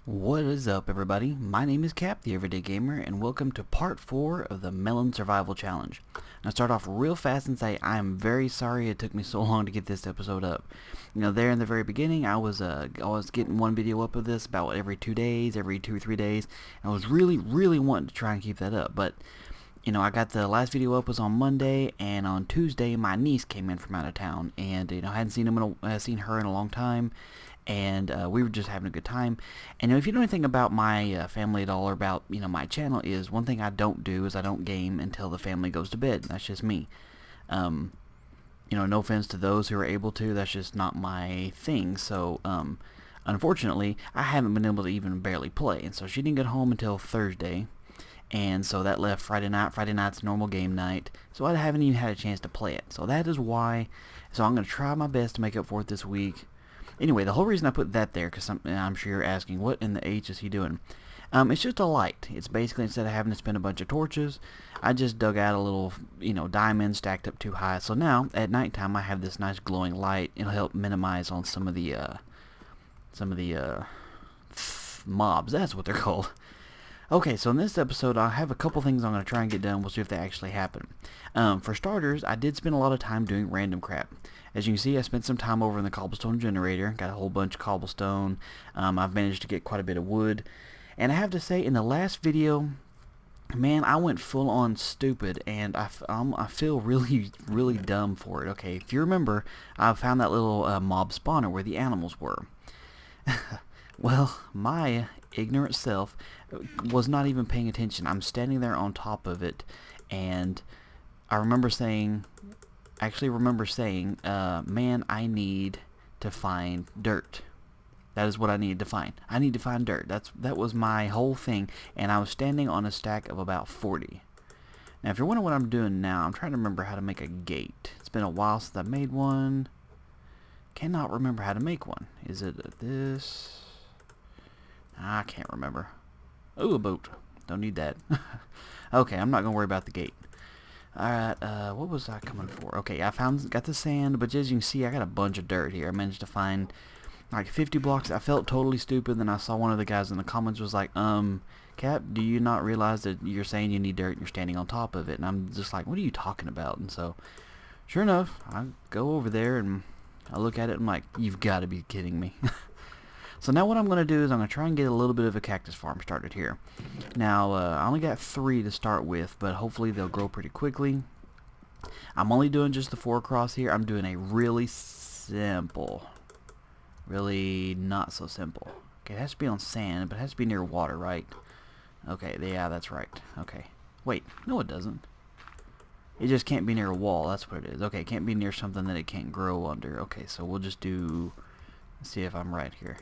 What is up, everybody? My name is Cap, the Everyday Gamer, and welcome to part 4 of the Melon Survival Challenge. Now, start off real fast and say I am very sorry it took me so long to get this episode up. You know, there in the very beginning, I was getting one video up of this about every 2 days, every 2 or 3 days. And I was really wanting to try and keep that up, but you know, I got the last video up was on Monday, and on Tuesday my niece came in from out of town, and I hadn't seen her in a long time. And we were just having a good time. And if you know anything about my family at all, or about my channel, is one thing I don't do is I don't game until the family goes to bed. That's just me. No offense to those who are able to. That's just not my thing. So unfortunately, I haven't been able to even barely play. And so she didn't get home until Thursday. And so that left Friday night. Friday night's normal game night. So I haven't even had a chance to play it. So that is why. So I'm going to try my best to make up for it this week. Anyway, the whole reason I put that there, because I'm sure you're asking, what in the H is he doing? It's just a light. It's basically, instead of having to spend a bunch of torches, I just dug out a little, diamond stacked up too high. So now, at nighttime, I have this nice glowing light. It'll help minimize on some of the mobs. That's what they're called. Okay, so in this episode, I have a couple things I'm going to try and get done. We'll see if they actually happen. For starters, I did spend a lot of time doing random crap. As you can see, I spent some time over in the cobblestone generator. Got a whole bunch of cobblestone. I've managed to get quite a bit of wood. And I have to say, in the last video, man, I went full on stupid, and I feel really dumb for it. Okay, if you remember, I found that little mob spawner where the animals were. Well, my ignorant self was not even paying attention. I'm standing there on top of it, and I remember saying, man, I need to find dirt. That is what I needed to find. I need to find dirt. That was my whole thing, and I was standing on a stack of about 40. Now, if you're wondering what I'm doing now, I'm trying to remember how to make a gate. It's been a while since I made one. Cannot remember how to make one. Is it this? I can't remember. Ooh, a boat. Don't need that. Okay, I'm not going to worry about the gate. Alright, what was I coming for? Okay, got the sand, but as you can see, I got a bunch of dirt here. I managed to find like 50 blocks. I felt totally stupid. Then I saw one of the guys in the comments was like, Cap, do you not realize that you're saying you need dirt and you're standing on top of it? And I'm just like, what are you talking about? And so, sure enough, I go over there and I look at it and I'm like, you've got to be kidding me. So now what I'm going to do is I'm going to try and get a little bit of a cactus farm started here. Now, I only got 3 to start with, but hopefully they'll grow pretty quickly. I'm only doing just the 4 across here. I'm doing a really simple, really not so simple. Okay, it has to be on sand, but it has to be near water, right? Okay, yeah, that's right. Okay. Wait, no it doesn't. It just can't be near a wall, that's what it is. Okay, it can't be near something that it can't grow under. Okay, so we'll just do, let's see if I'm right here.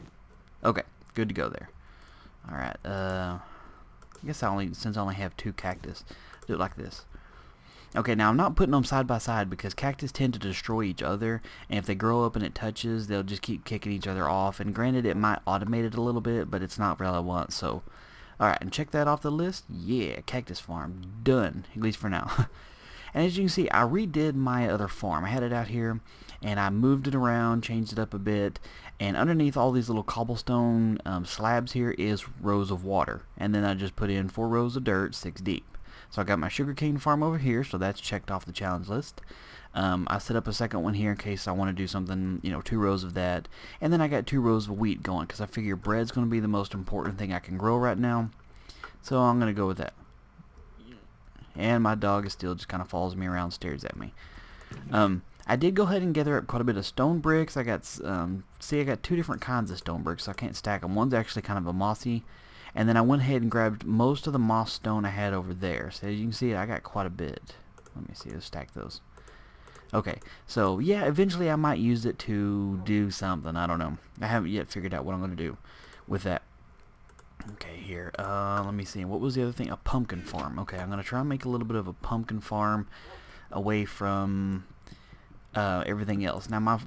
Okay, good to go there. Alright, I guess since I only have 2 cactus, do it like this. Okay, now I'm not putting them side by side because cactus tend to destroy each other, and if they grow up and it touches, they'll just keep kicking each other off. And granted, it might automate it a little bit, but it's not what I want, so. Alright, and check that off the list. Yeah, cactus farm. Done, at least for now. And as you can see, I redid my other farm. I had it out here, and I moved it around, changed it up a bit, and underneath all these little cobblestone slabs here is rows of water. And then I just put in 4 rows of dirt, 6 deep. So I got my sugarcane farm over here, so that's checked off the challenge list. I set up a second one here in case I want to do something, 2 rows of that. And then I got 2 rows of wheat going, because I figure bread's going to be the most important thing I can grow right now. So I'm going to go with that. And my dog is still just kind of follows me around, stares at me. I did go ahead and gather up quite a bit of stone bricks. I got, I got 2 different kinds of stone bricks, so I can't stack them. One's actually kind of a mossy, and then I went ahead and grabbed most of the moss stone I had over there. So as you can see, I got quite a bit. Let me see, let's stack those. Okay, so yeah, eventually I might use it to do something. I don't know. I haven't yet figured out what I'm going to do with that. Okay, here, let me see, what was the other thing? A pumpkin farm. Okay, I'm going to try and make a little bit of a pumpkin farm away from everything else. Now,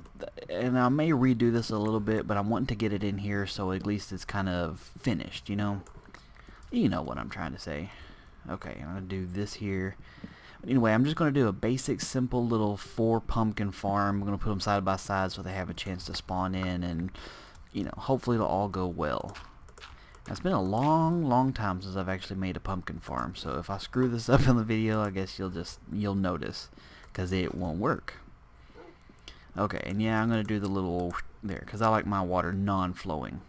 and I may redo this a little bit, but I'm wanting to get it in here so at least it's kind of finished, you know? You know what I'm trying to say. Okay, I'm going to do this here. Anyway, I'm just going to do a basic, simple little 4 pumpkin farm. I'm going to put them side by side so they have a chance to spawn in, and, hopefully it'll all go well. It's been a long time since I've actually made a pumpkin farm, so if I screw this up in the video, I guess you'll notice, because it won't work. Okay, and yeah, I'm going to do the little there, because I like my water non-flowing.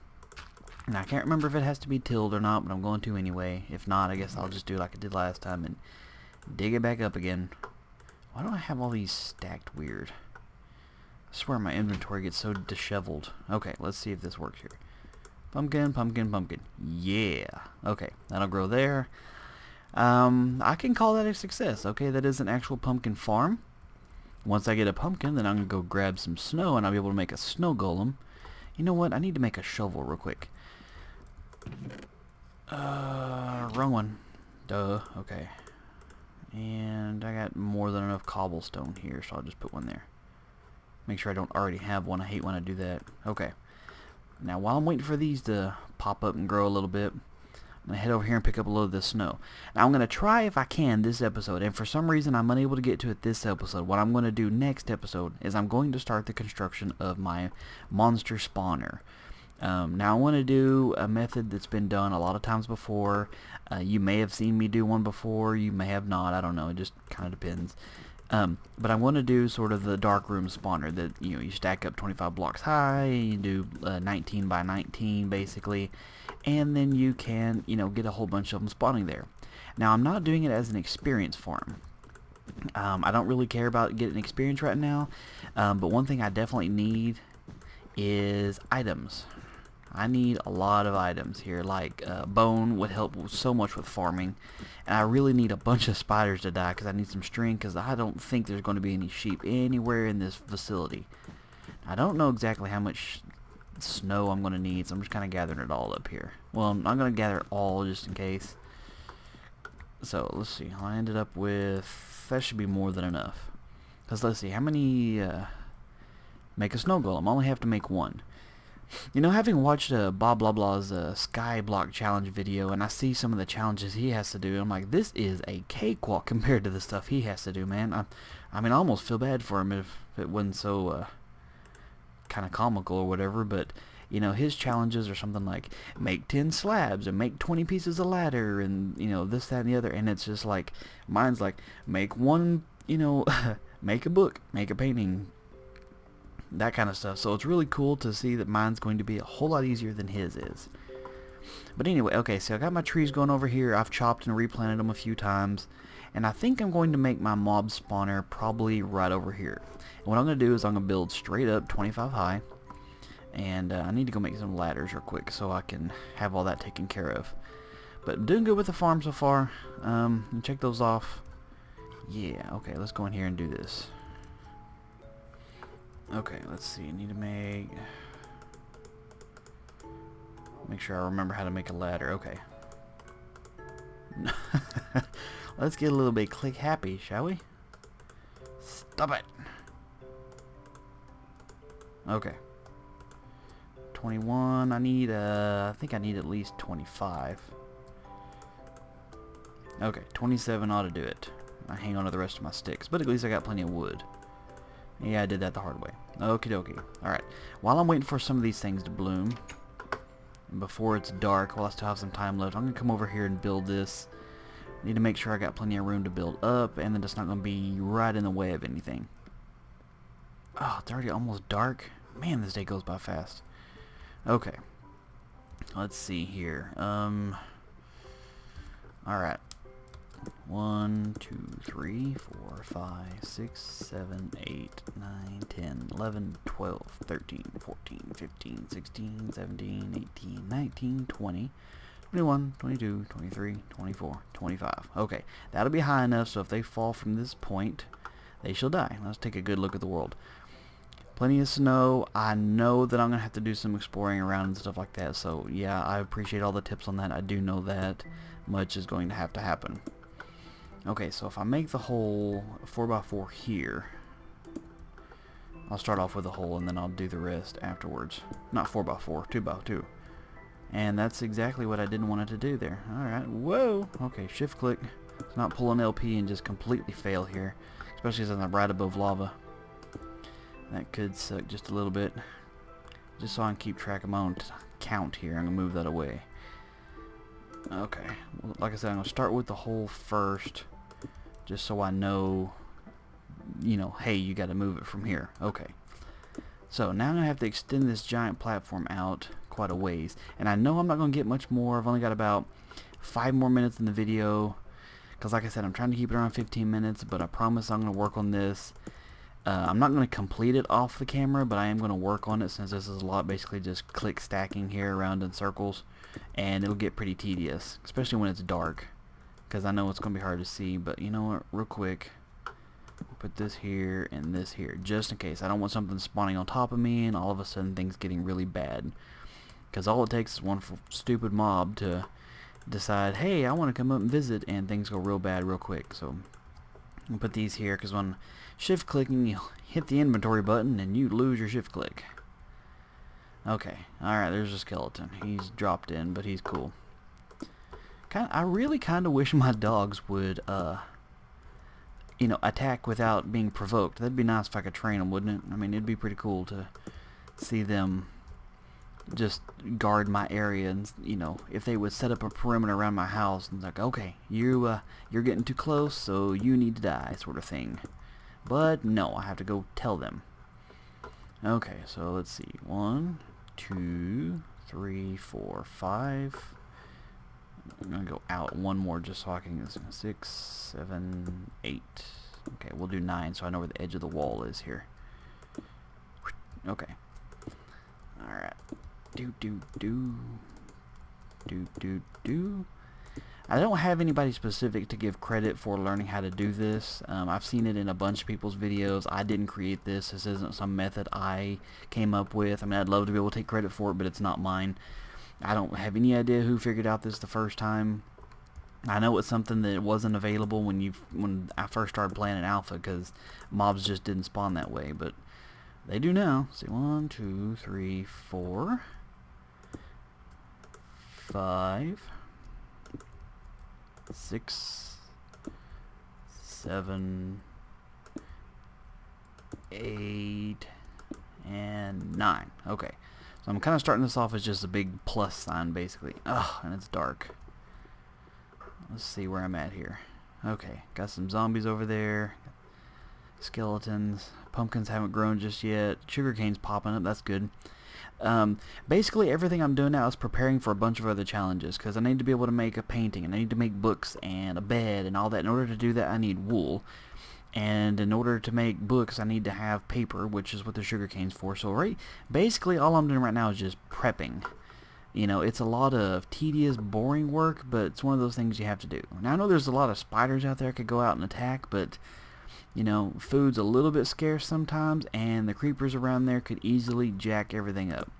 And I can't remember if it has to be tilled or not, but I'm going to anyway. If not, I guess I'll just do like I did last time and dig it back up again. Why do I have all these stacked weird? I swear my inventory gets so disheveled. Okay, let's see if this works here. Pumpkin, pumpkin, pumpkin. Yeah. Okay, that'll grow there. I can call that a success. Okay, that is an actual pumpkin farm. Once I get a pumpkin, then I'm going to go grab some snow and I'll be able to make a snow golem. You know what? I need to make a shovel real quick. Wrong one. Duh. Okay. And I got more than enough cobblestone here, so I'll just put one there. Make sure I don't already have one. I hate when I do that. Okay. Now, while I'm waiting for these to pop up and grow a little bit, I'm going to head over here and pick up a load of this snow. Now, I'm going to try if I can this episode, and for some reason I'm unable to get to it this episode. What I'm going to do next episode is I'm going to start the construction of my monster spawner. Now, I want to do a method that's been done a lot of times before. You may have seen me do one before, you may have not, I don't know, it just kind of depends. But I want to do sort of the dark room spawner that, you know, you stack up 25 blocks high, you do 19 by 19 basically, and then you can, you know, get a whole bunch of them spawning there. Now, I'm not doing it as an experience farm. I don't really care about getting experience right now, but one thing I definitely need is items. I need a lot of items here, like bone would help so much with farming, and I really need a bunch of spiders to die because I need some string, because I don't think there's going to be any sheep anywhere in this facility. I don't know exactly how much snow I'm going to need, so I'm just kind of gathering it all up here. Well, I'm not going to gather it all just in case. So let's see, I ended up with, that should be more than enough, because let's see, how many make a snow golem? I only have to make one. You know, having watched Bob Blah Blah's Sky Block Challenge video, and I see some of the challenges he has to do, I'm like, this is a cakewalk compared to the stuff he has to do, man. I mean, I almost feel bad for him if it wasn't so kind of comical or whatever, but, you know, his challenges are something like, make 10 slabs, and make 20 pieces of ladder, and, you know, this, that, and the other, and it's just like, mine's like, make one, you know, make a book, make a painting, that kind of stuff. So it's really cool to see that mine's going to be a whole lot easier than his is. But anyway, okay, so I got my trees going over here. I've chopped and replanted them a few times, and I think I'm going to make my mob spawner probably right over here. And what I'm going to do is I'm going to build straight up 25 high, and I need to go make some ladders real quick so I can have all that taken care of. But doing good with the farm so far. Check those off. Yeah, okay, let's go in here and do this. Okay, let's see, I need to make sure I remember how to make a ladder. Okay. Let's get a little bit click happy, shall we? Stop it. Okay. 21, I need, I think I need at least 25. Okay, 27 ought to do it. I hang on to the rest of my sticks, but at least I got plenty of wood. Yeah, I did that the hard way. Okie dokie. Alright, while I'm waiting for some of these things to bloom, before it's dark, while I still have some time left, I'm going to come over here and build this. Need to make sure I got plenty of room to build up, and then it's not going to be right in the way of anything. Oh, it's already almost dark. Man, this day goes by fast. Okay. Let's see here. Alright. 1, 2, 3, 4, 5, 6, 7, 8, 9, 10, 11, 12, 13, 14, 15, 16, 17, 18, 19, 20, 21, 22, 23, 24, 25. Okay, that'll be high enough so if they fall from this point, they shall die. Let's take a good look at the world. Plenty of snow. I know that I'm going to have to do some exploring around and stuff like that, so yeah, I appreciate all the tips on that. I do know that much is going to have to happen. Okay, so if I make the hole 4x4 here, I'll start off with a hole and then I'll do the rest afterwards. Not 4x4, 2x2. And that's exactly what I didn't want it to do there. Alright, whoa! Okay, shift click. Let's not pull an LP and just completely fail here. Especially as I'm right above lava. That could suck just a little bit. Just so I can keep track of my own count here, I'm going to move that away. Okay, well, like I said, I'm going to start with the hole first, just so I know, you know, hey, you got to move it from here. Okay. So now I'm going to have to extend this giant platform out quite a ways. And I know I'm not going to get much more. I've only got about 5 more minutes in the video. Because like I said, I'm trying to keep it around 15 minutes. But I promise I'm going to work on this. I'm not going to complete it off the camera, but I am going to work on it since this is a lot basically just click stacking here around in circles. And it'll get pretty tedious, especially when it's dark. Because I know it's going to be hard to see. But you know what, real quick. Put this here and this here, just in case. I don't want something spawning on top of me and all of a sudden things getting really bad. Because all it takes is one stupid mob to decide, hey, I want to come up and visit, and things go real bad real quick. So I'll put these here, because when shift clicking, you hit the inventory button and you lose your shift click. Okay, alright, there's a skeleton. He's dropped in, but he's cool. I really kind of wish my dogs would, you know, attack without being provoked. That'd be nice if I could train them, wouldn't it? I mean, it'd be pretty cool to see them just guard my area, and you know, if they would set up a perimeter around my house and like, okay, you're getting too close, so you need to die, sort of thing. But no, I have to go tell them. Okay, so let's see, 1, 2, 3, 4, 5. I'm gonna go out one more just so I can get 6, 7, 8. Okay, we'll do 9 so I know where the edge of the wall is here. Okay. Alright. I don't have anybody specific to give credit for learning how to do this. I've seen it in a bunch of people's videos. I didn't create this. This isn't some method I came up with. I mean, I'd love to be able to take credit for it, but it's not mine. I don't have any idea who figured out this the first time. I know it's something that wasn't available when I first started playing in alpha, because mobs just didn't spawn that way, but they do now. See, 1, 2, 3, 4, 5, 6, 7, 8, and 9. Okay. So I'm kind of starting this off as just a big plus sign, basically. Ugh, and it's dark. Let's see where I'm at here. Okay, got some zombies over there. Skeletons. Pumpkins haven't grown just yet. Sugarcane's popping up, that's good. Basically everything I'm doing now is preparing for a bunch of other challenges, because I need to be able to make a painting, and I need to make books and a bed and all that. In order to do that, I need wool. And in order to make books, I need to have paper, which is what the sugarcane's for. So basically all I'm doing right now is just prepping. You know, it's a lot of tedious, boring work, but it's one of those things you have to do. Now, I know there's a lot of spiders out there that could go out and attack, but, you know, food's a little bit scarce sometimes, and the creepers around there could easily jack everything up.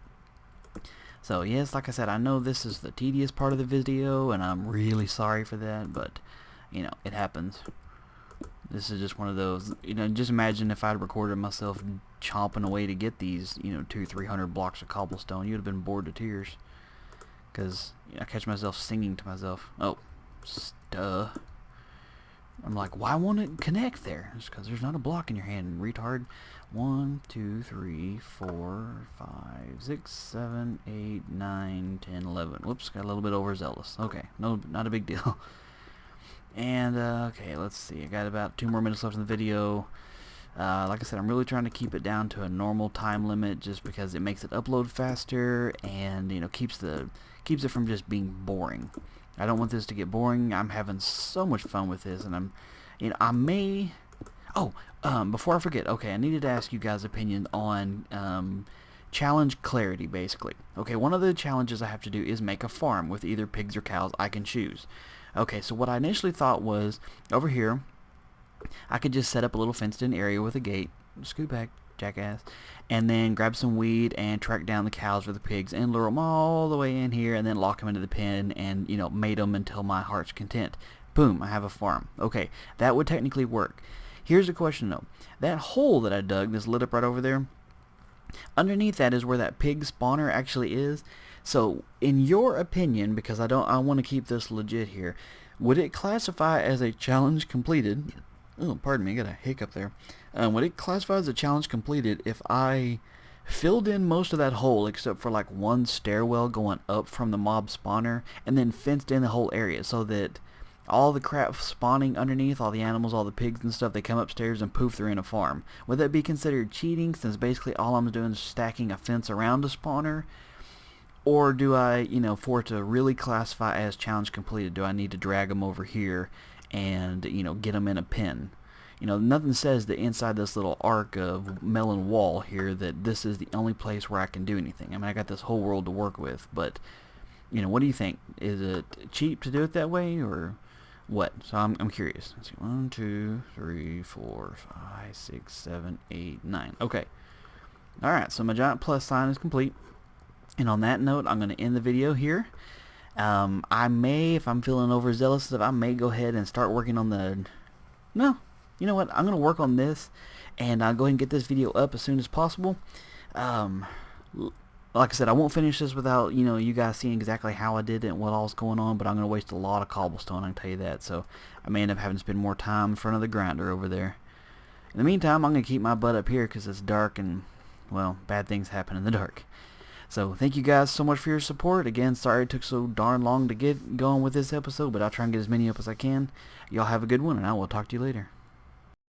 So, yes, like I said, I know this is the tedious part of the video, and I'm really sorry for that, but, you know, it happens. This is just one of those, you know, just imagine if I'd recorded myself chomping away to get these, you know, 200-300 blocks of cobblestone. You'd have been bored to tears. Because I catch myself singing to myself. Oh, stuh. I'm like, why won't it connect there? It's because there's not a block in your hand, retard. 1, 2, 3, 4, 5, 6, 7, 8, 9, 10, 11. Whoops, got a little bit overzealous. Okay, no, not a big deal. And, okay, let's see. I got about 2 more minutes left in the video. Like I said, I'm really trying to keep it down to a normal time limit, just because it makes it upload faster, and, you know, keeps it from just being boring. I don't want this to get boring. I'm having so much fun with this, and I may... Oh, before I forget, okay, I needed to ask you guys' opinion on, challenge clarity, basically. Okay, one of the challenges I have to do is make a farm with either pigs or cows. I can choose. Okay, so what I initially thought was, over here, I could just set up a little fenced-in area with a gate. Scoot back, jackass. And then grab some weed and track down the cows or the pigs and lure them all the way in here, and then lock them into the pen and, you know, mate them until my heart's content. Boom, I have a farm. Okay, that would technically work. Here's the question, though. That hole that I dug, that's lit up right over there, underneath that is where that pig spawner actually is. So, in your opinion, because I want to keep this legit here, would it classify as a challenge completed? Oh, pardon me, I got a hiccup there. Would it classify as a challenge completed if I filled in most of that hole except for like one stairwell going up from the mob spawner, and then fenced in the whole area so that all the crap spawning underneath, all the animals, all the pigs and stuff, they come upstairs and poof, they're in a farm. Would that be considered cheating, since basically all I'm doing is stacking a fence around a spawner? Or do I, for it to really classify as challenge completed, do I need to drag them over here and, get them in a pen? Nothing says that inside this little arc of melon wall here that this is the only place where I can do anything. I mean, I got this whole world to work with, but, what do you think? Is it cheap to do it that way, or what? So I'm curious. Let's see. 1, 2, 3, 4, 5, 6, 7, 8, 9. Okay. Alright, so my giant plus sign is complete. And on that note, I'm going to end the video here. I may, if I'm feeling overzealous, I may go ahead and start working on the... No, you know what? I'm going to work on this, and I'll go ahead and get this video up as soon as possible. Like I said, I won't finish this without, you guys seeing exactly how I did it and what all's going on, but I'm going to waste a lot of cobblestone, I can tell you that. So I may end up having to spend more time in front of the grinder over there. In the meantime, I'm going to keep my butt up here because it's dark and, well, bad things happen in the dark. So thank you guys so much for your support. Again, sorry it took so darn long to get going with this episode, but I'll try and get as many up as I can. Y'all have a good one, and I will talk to you later.